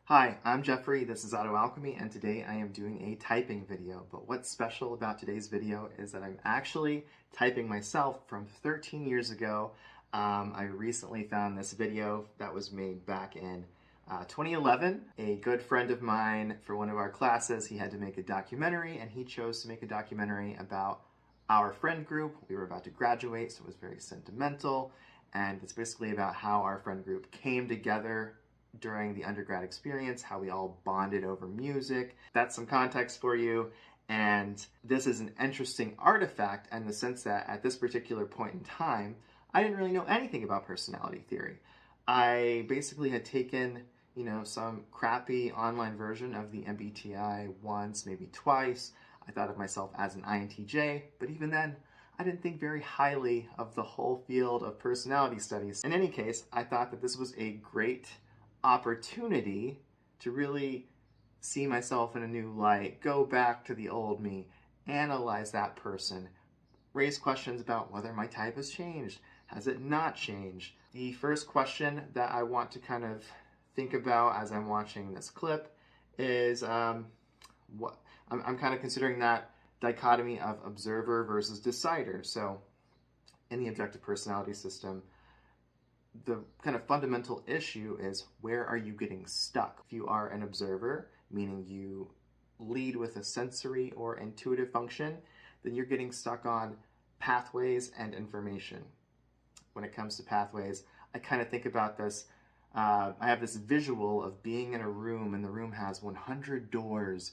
Hi, I'm Jeffrey, this is AutoAlchemy, and today I am doing a typing video. But what's special about today's video is that I'm actually typing myself from 13 years ago. I recently found this video that was made back in 2011. A good friend of mine, for one of our classes, he had to make a documentary, and he chose to make a documentary about our friend group. We were about to graduate, so it was very sentimental, and it's basically about how our friend group came together during the undergrad experience, how we all bonded over music. That's some context for you. And this is an interesting artifact in the sense that at this particular point in time, I didn't really know anything about personality theory. I basically had taken, some crappy online version of the MBTI once, maybe twice. I thought of myself as an INTJ, but even then, I didn't think very highly of the whole field of personality studies. In any case, I thought that this was a great opportunity to really see myself in a new light, go back to the old me, analyze that person, raise questions about whether my type has changed, has it not changed. The first question that I want to kind of think about as I'm watching this clip is what I'm kind of considering that dichotomy of observer versus decider. So in the objective personality system, the kind of fundamental issue is, where are you getting stuck? If you are an observer, meaning you lead with a sensory or intuitive function, then you're getting stuck on pathways and information. When it comes to pathways, I kind of think about this. I have this visual of being in a room, and the room has 100 doors,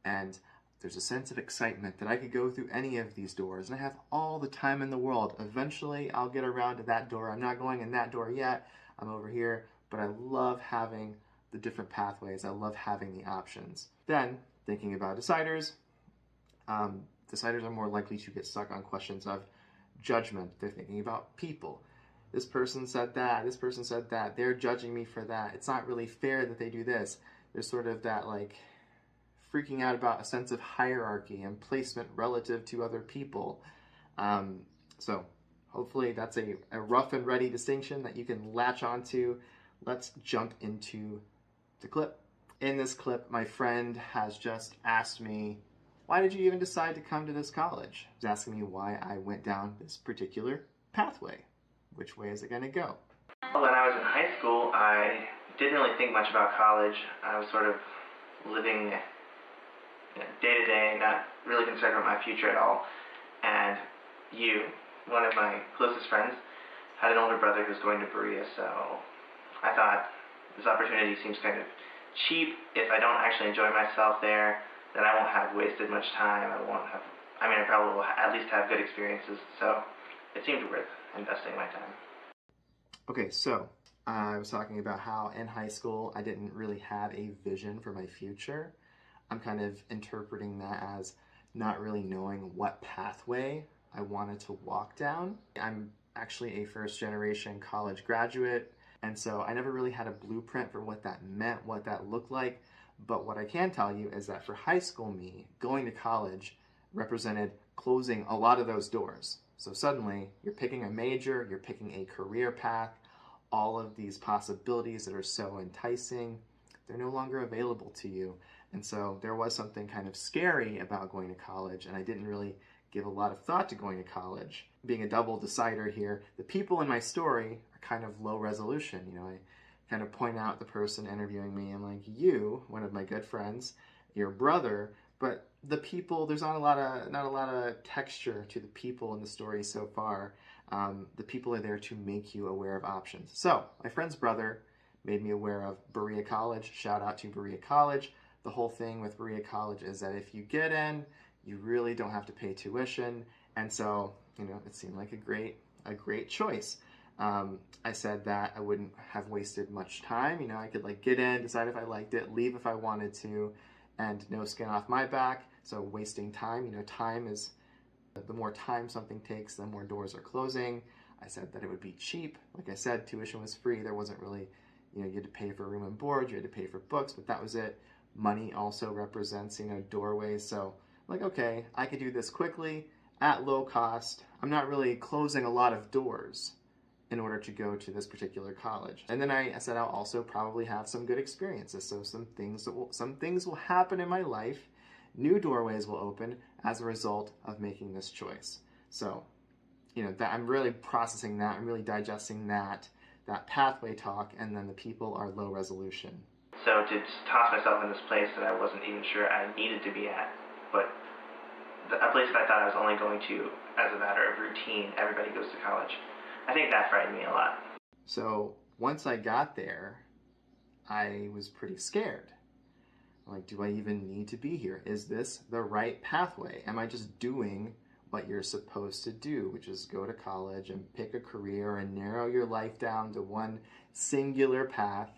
and there's a sense of excitement that I could go through any of these doors, and I have all the time in the world. Eventually, I'll get around to that door. I'm not going in that door yet. I'm over here, but I love having the different pathways. I love having the options. Then, thinking about deciders, deciders are more likely to get stuck on questions of judgment. They're thinking about people. This person said that, this person said that, they're judging me for that. It's not really fair that they do this. There's sort of that freaking out about a sense of hierarchy and placement relative to other people. So hopefully that's a rough and ready distinction that you can latch onto. Let's jump into the clip. In this clip, my friend has just asked me, why did you even decide to come to this college? He's asking me why I went down this particular pathway. Which way is it going to go? Well, when I was in high school, I didn't really think much about college. I was sort of living day to day, not really concerned about my future at all. And you, one of my closest friends, had an older brother who's going to Berea, so I thought this opportunity seems kind of cheap. If I don't actually enjoy myself there, then I won't have wasted much time. I probably will at least have good experiences, so it seemed worth investing my time. Okay, so I was talking about how in high school I didn't really have a vision for my future. I'm kind of interpreting that as not really knowing what pathway I wanted to walk down. I'm actually a first-generation college graduate, and so I never really had a blueprint for what that meant, what that looked like. But what I can tell you is that for high school me, going to college represented closing a lot of those doors. So suddenly, you're picking a major, you're picking a career path, all of these possibilities that are so enticing, they're no longer available to you. And so there was something kind of scary about going to college, and I didn't really give a lot of thought to going to college. Being a double decider here, the people in my story are kind of low resolution. I kind of point out the person interviewing me, and like, you, one of my good friends, your brother, but the people, there's not a lot of texture to the people in the story so far. The people are there to make you aware of options. So my friend's brother made me aware of Berea College. Shout out to Berea College. The whole thing with Berea College is that if you get in, you really don't have to pay tuition. And so, it seemed like a great choice. I said that I wouldn't have wasted much time. I could get in, decide if I liked it, leave if I wanted to, and no skin off my back. So wasting time, time is, the more time something takes, the more doors are closing. I said that it would be cheap. Like I said, tuition was free. There wasn't really, you had to pay for room and board, you had to pay for books, but that was it. Money also represents, doorways. So okay, I could do this quickly at low cost. I'm not really closing a lot of doors. in order to go to this particular college. And then I said I'll also probably have some good experiences. So some things will happen in my life. New doorways will open as a result of making this choice. So, that I'm really processing that. I'm really digesting that pathway talk, and then the people are low resolution. So to just toss myself in this place that I wasn't even sure I needed to be at, but a place that I thought I was only going to as a matter of routine, everybody goes to college. I think that frightened me a lot. So once I got there, I was pretty scared. Like, do I even need to be here? Is this the right pathway? Am I just doing what you're supposed to do, which is go to college and pick a career and narrow your life down to one singular path?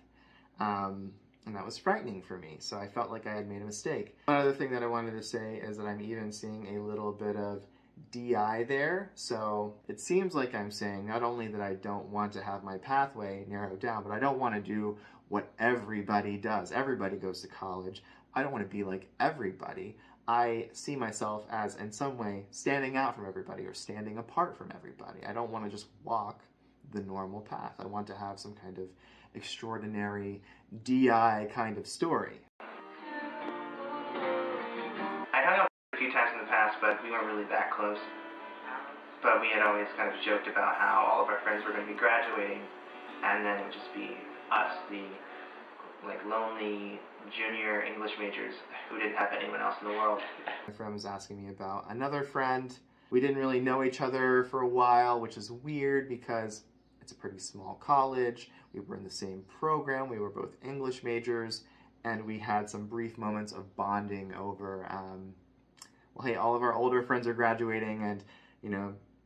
And that was frightening for me. So I felt like I had made a mistake. One other thing that I wanted to say is that I'm even seeing a little bit of DI there. So it seems like I'm saying not only that I don't want to have my pathway narrowed down, but I don't want to do what everybody does. Everybody goes to college. I don't want to be like everybody. I see myself as, in some way, standing out from everybody or standing apart from everybody. I don't want to just walk the normal path. I want to have some kind of extraordinary DI kind of story. I hung out a few times in the past, but we weren't really that close. But we had always kind of joked about how all of our friends were going to be graduating, and then it would just be us, the lonely junior English majors who didn't have anyone else in the world. My friend was asking me about another friend. We didn't really know each other for a while, which is weird because it's a pretty small college. We were in the same program. We were both English majors, and we had some brief moments of bonding over, well, hey, all of our older friends are graduating, and,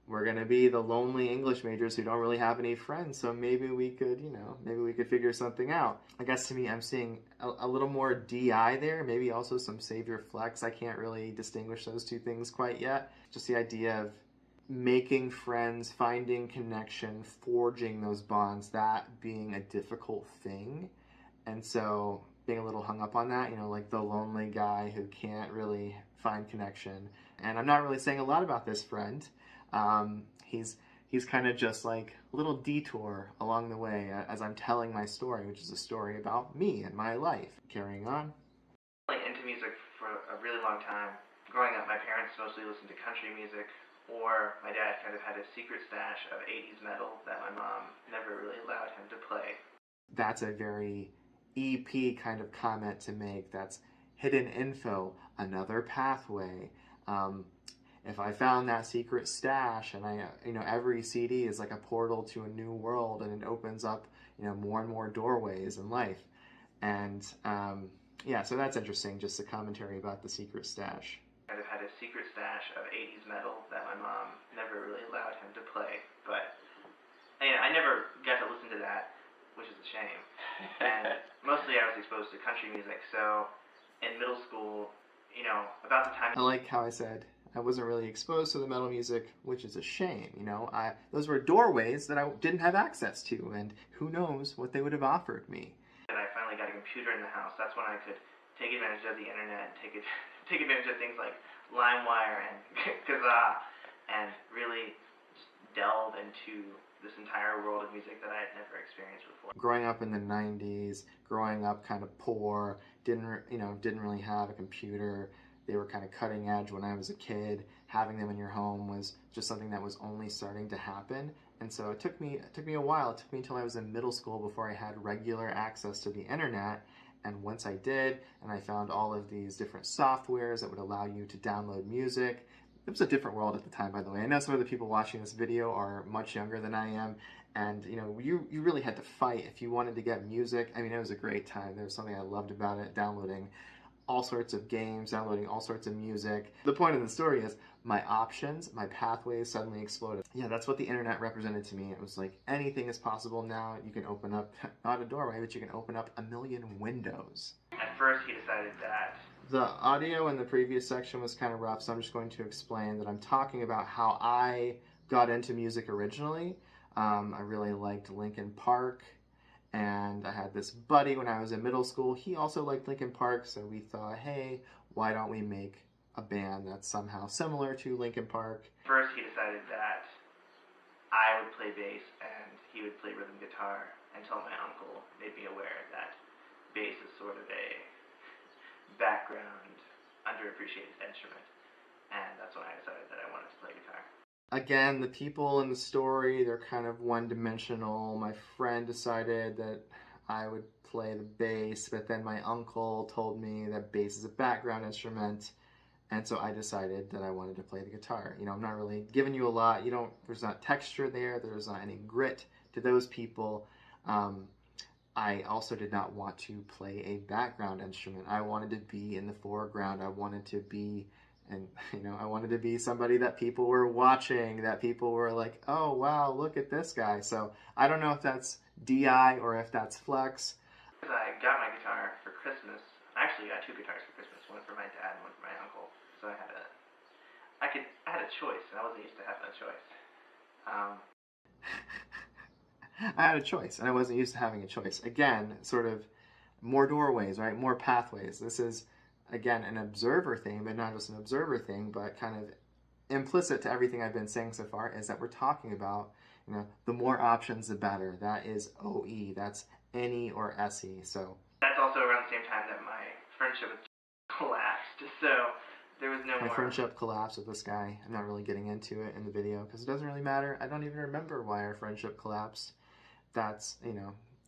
we're going to be the lonely English majors who don't really have any friends, so maybe we could, maybe we could figure something out. I guess to me, I'm seeing a little more DI there, maybe also some savior flex. I can't really distinguish those two things quite yet. Just the idea of making friends, finding connection, forging those bonds, that being a difficult thing. And so being a little hung up on that, like the lonely guy who can't really find connection. And I'm not really saying a lot about this friend. He's kind of just like a little detour along the way as I'm telling my story, which is a story about me and my life. Carrying on. Into music for a really long time. Growing up, my parents mostly listened to country music, or my dad kind of had a secret stash of 80s metal that my mom never really allowed him to play. That's a very EP kind of comment to make. That's hidden info, another pathway. If I found that secret stash, and every CD is like a portal to a new world, and it opens up, more and more doorways in life. And so that's interesting, just a commentary about the secret stash. Kind of had a secret stash of 80s metal that my mom never really allowed him to play, but I never got to listen to that, which is a shame. And mostly I was exposed to country music, so in middle school, about the time... I like how I said I wasn't really exposed to the metal music, which is a shame. Those were doorways that I didn't have access to, and who knows what they would have offered me. And I finally got a computer in the house. That's when I could take advantage of the internet, take advantage of things like LimeWire and Kazaa, and really just delve into this entire world of music that I had never experienced before. Growing up in the 90s, growing up kind of poor, didn't really have a computer. They were kind of cutting edge when I was a kid. Having them in your home was just something that was only starting to happen. And so it took me a while. It took me until I was in middle school before I had regular access to the internet. And once I did, and I found all of these different softwares that would allow you to download music. It was a different world at the time, by the way. I know some of the people watching this video are much younger than I am, and you really had to fight if you wanted to get music. I mean, it was a great time. There was something I loved about it, downloading all sorts of games, downloading all sorts of music. The point of the story is my options, my pathways suddenly exploded. Yeah, that's what the internet represented to me. It was like anything is possible now. You can open up, not a doorway, but you can open up a million windows. At first he decided that the audio in the previous section was kind of rough, so I'm just going to explain that I'm talking about how I got into music originally. I really liked Linkin Park. And I had this buddy when I was in middle school. He also liked Linkin Park, so we thought, hey, why don't we make a band that's somehow similar to Linkin Park? First, he decided that I would play bass and he would play rhythm guitar until my uncle made me aware that bass is sort of a background, underappreciated instrument. And that's when I decided that I wanted to play guitar. Again, the people in the story, they're kind of one-dimensional. My friend decided that I would play the bass, but then my uncle told me that bass is a background instrument, and so I decided that I wanted to play the guitar. You know, I'm not really giving you a lot. There's not texture there. There's not any grit to those people. I also did not want to play a background instrument. I wanted to be in the foreground. I wanted to be, I wanted to be somebody that people were watching, that people were like, oh, wow, look at this guy. So I don't know if that's DI or if that's flex. I got my guitar for Christmas. I actually got 2 guitars for Christmas, one for my dad and one for my uncle. So I had a choice, and I wasn't used to having a choice. I had a choice, and I wasn't used to having a choice. Again, sort of more doorways, right? More pathways. This is, again, an observer thing, but not just an observer thing, but kind of implicit to everything I've been saying so far is that we're talking about, the more options, the better. That is OE. That's NE or SE. So that's also around the same time that my friendship with collapsed. So there was no my more. friendship collapsed with this guy. I'm not really getting into it in the video because it doesn't really matter. I don't even remember why our friendship collapsed. That's,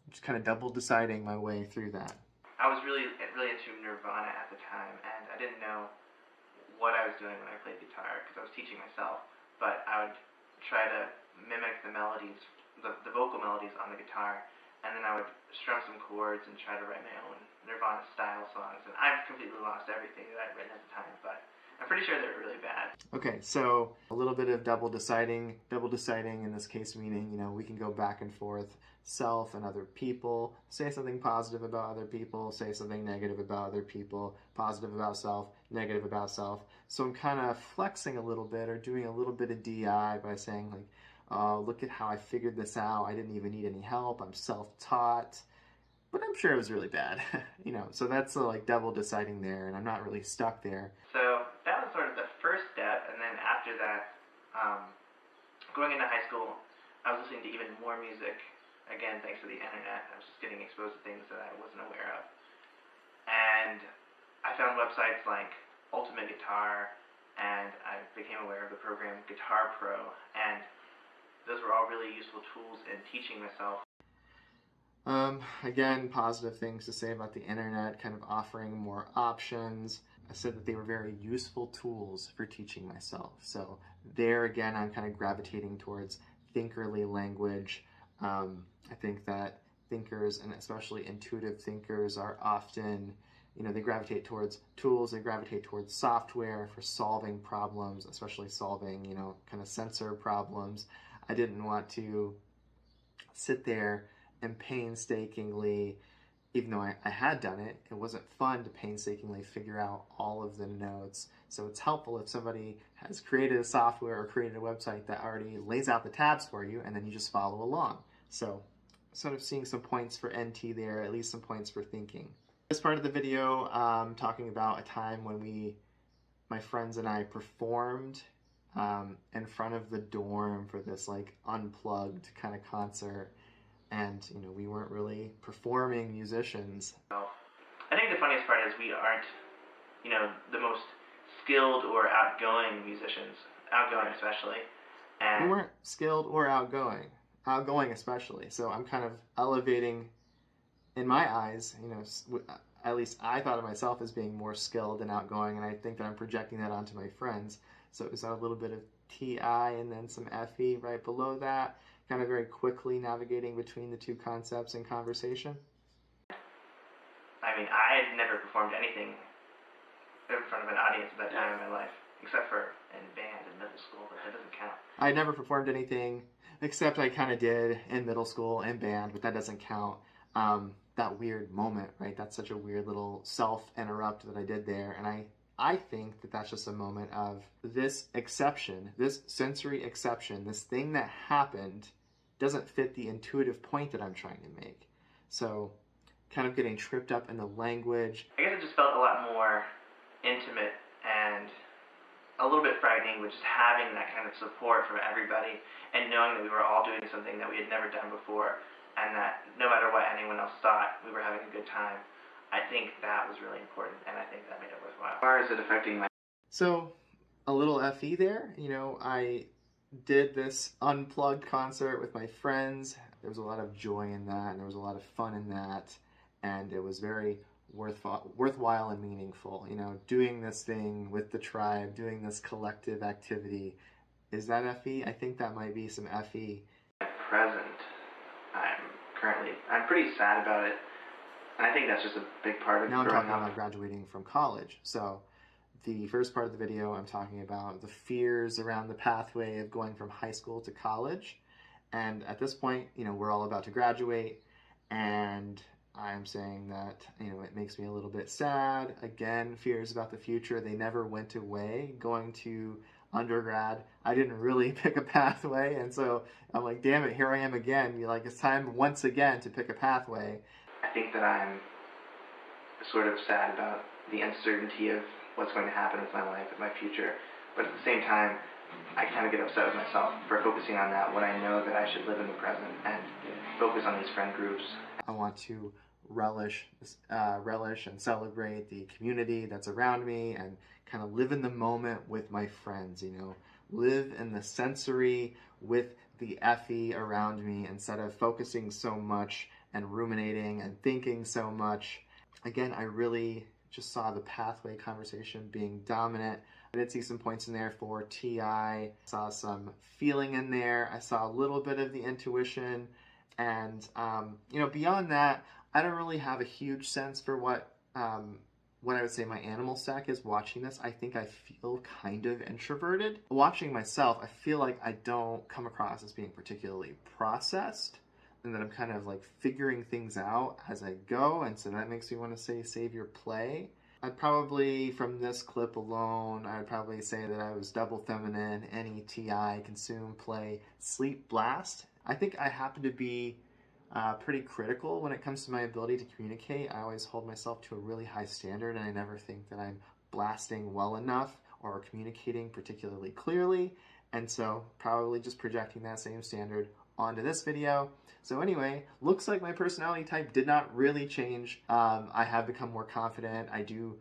just kind of double deciding my way through that. I was really into Nirvana at the time, and I didn't know what I was doing when I played guitar because I was teaching myself. But I would try to mimic the melodies, the vocal melodies on the guitar, and then I would strum some chords and try to write my own Nirvana style songs. And I've completely lost everything that I'd written at the time, but I'm pretty sure they were really bad. Okay, so a little bit of double deciding in this case meaning, we can go back and forth, self and other people, say something positive about other people, say something negative about other people, positive about self, negative about self. So I'm kind of flexing a little bit or doing a little bit of DI by saying like, oh, look at how I figured this out. I didn't even need any help. I'm self-taught. But I'm sure it was really bad. So that's like double deciding there, and I'm not really stuck there. So that was sort of the first step, and then after that, going into high school, I was listening to even more music, again, thanks to the internet. I was just getting exposed to things that I wasn't aware of. And I found websites like Ultimate Guitar, and I became aware of the program Guitar Pro, and those were all really useful tools in teaching myself. Again, positive things to say about the internet, kind of offering more options. I said that they were very useful tools for teaching myself. So there again, I'm kind of gravitating towards thinkerly language. I think that thinkers, and especially intuitive thinkers, are often, they gravitate towards tools, they gravitate towards software for solving problems, especially solving, kind of sensor problems. I didn't want to sit there and painstakingly, even though I had done it, it wasn't fun to painstakingly figure out all of the notes. So it's helpful if somebody has created a software or created a website that already lays out the tabs for you, and then you just follow along. So sort of seeing some points for NT there, at least some points for thinking. This part of the video, talking about a time when my friends and I performed in front of the dorm for this like unplugged kind of concert. And, we weren't really performing musicians. I think the funniest part is we aren't, the most skilled or outgoing musicians, outgoing especially. And we weren't skilled or outgoing especially. So I'm kind of elevating, in my eyes, at least I thought of myself as being more skilled and outgoing, and I think that I'm projecting that onto my friends. So is that a little bit of TI and then some FE right below that? Kind of very quickly navigating between the two concepts in conversation? I mean, I had never performed anything in front of an audience at that time in my life, except for in band in middle school, but that doesn't count. I never performed anything, except I kind of did in middle school in band, but that doesn't count. That weird moment, right? That's such a weird little self-interrupt that I did there, and I think that that's just a moment of this exception, this sensory exception, this thing that happened doesn't fit the intuitive point that I'm trying to make. So kind of getting tripped up in the language. I guess it just felt a lot more intimate and a little bit frightening, but just having that kind of support from everybody and knowing that we were all doing something that we had never done before, and that no matter what anyone else thought, we were having a good time. I think that was really important, and I think that made it worthwhile. As far as it affecting my... So, a little FE there. You know, I did this unplugged concert with my friends. There was a lot of joy in that, and there was a lot of fun in that, and it was very worthwhile and meaningful. You know, doing this thing with the tribe, doing this collective activity. Is that FE? I think that might be some FE. At present, I'm pretty sad about it. And I think that's just a big part of now I'm growing talking up. about graduating from college. So the first part of the video, I'm talking about the fears around the pathway of going from high school to college. And at this point, you know, we're all about to graduate, and I'm saying that, you know, it makes me a little bit sad. Again, fears about the future, they never went away. Going to undergrad, I didn't really pick a pathway, and so I'm like, damn it, here I am again. You're like, it's time once again to pick a pathway. I think that I'm sort of sad about the uncertainty of what's going to happen with my life and my future, but at the same time, I kind of get upset with myself for focusing on that when I know that I should live in the present and focus on these friend groups. I want to relish and celebrate the community that's around me and kind of live in the moment with my friends, you know, live in the sensory with the FE around me instead of focusing so much and ruminating and thinking so much. Again, I really just saw the pathway conversation being dominant. I did see some points in there for TI. I saw some feeling in there. I saw a little bit of the intuition. And, you know, beyond that, I don't really have a huge sense for what I would say my animal stack is watching this. I think I feel kind of introverted. Watching myself, I feel like I don't come across as being particularly processed, and that I'm kind of like figuring things out as I go, and so that makes me want to say save your play. I'd probably, from this clip alone, I'd probably say that I was double feminine, NETI, consume, play, sleep, blast. I think I happen to be pretty critical when it comes to my ability to communicate. I always hold myself to a really high standard, and I never think that I'm blasting well enough or communicating particularly clearly, and so probably just projecting that same standard onto this video. So anyway, looks like my personality type did not really change. I have become more confident. I do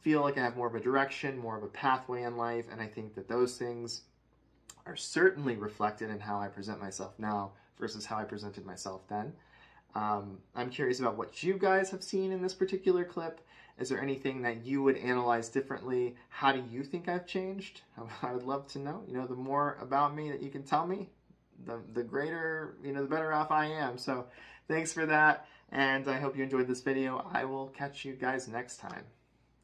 feel like I have more of a direction, more of a pathway in life, and I think that those things are certainly reflected in how I present myself now versus how I presented myself then. I'm curious about what you guys have seen in this particular clip. Is there anything that you would analyze differently? How do you think I've changed? I would love to know. You know, the more about me that you can tell me, the greater, you know, the better off I am. So thanks for that, and I hope you enjoyed this video. I will catch you guys next time.